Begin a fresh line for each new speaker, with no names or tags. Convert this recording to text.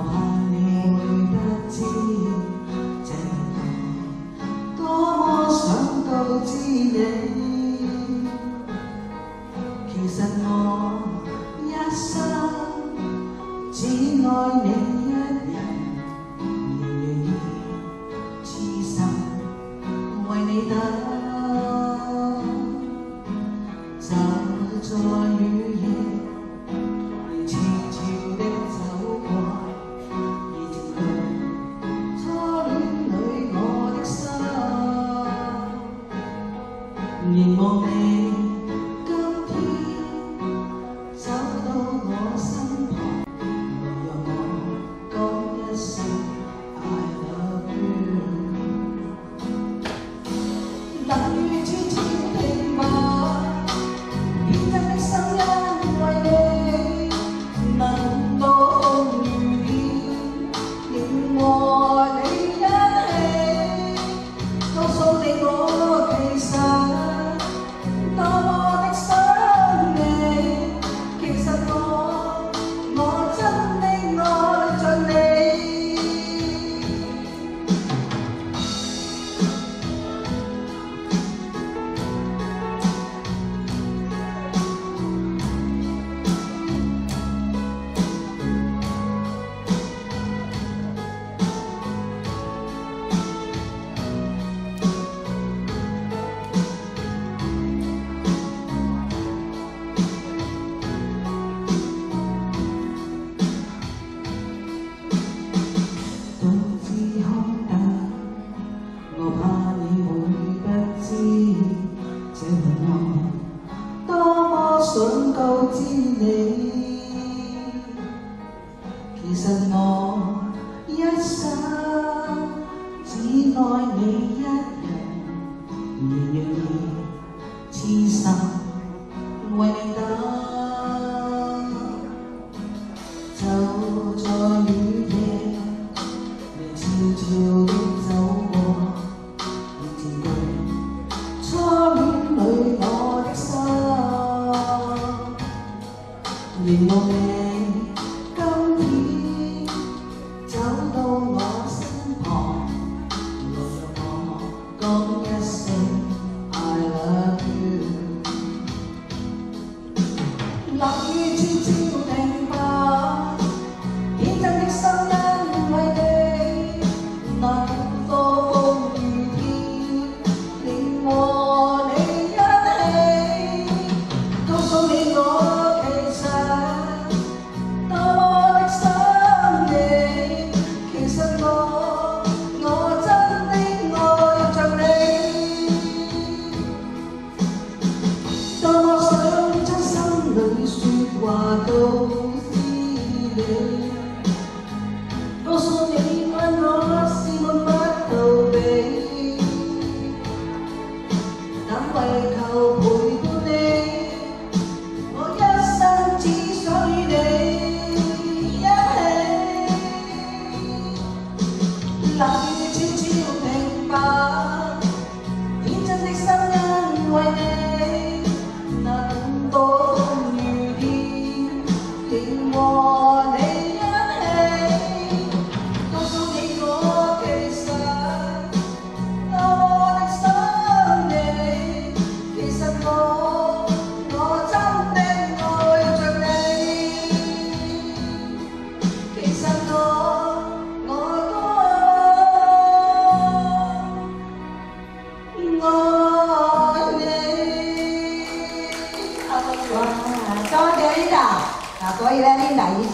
怕你會不知，這個多麼想告知你。其實我一生只愛你一人，而願意痴心為你等，就在雨夜你悄悄的走過，已佔據初戀裏我的心，凝望你今天走到我身旁，來讓我講一聲 I love you。 冷雨悄悄停吧，天真的聲音為你能到雨點，仍和你一起，告訴你我其實多麼的想你，其實我真的愛着你。我怕你會不知，這份愛多麼想告知你。其實我一生只愛你一人，而願意痴心為你等，就在雨夜你悄悄的走過，初戀裏我的心，凝望你今天走到我身旁，來讓我講一聲 I love you。 冷雨悄悄停吧，天真的聲音為你能過風雨天，令和你一起，告訴你我其實多麼的想你，其實我真的愛着你，多麼想將心裏說話告知你，告訴你愛我是沒法逃避，但為求陪伴你，我一生只想與你一起。冷雨悄悄停吧，天真的聲音為你能躲風雨天，仍和你一起，告訴你我其實多麼的想你，其實我真的愛着你，其實我愛你。哇，多謝 Linda。嗱，所以咧 Linda 以前。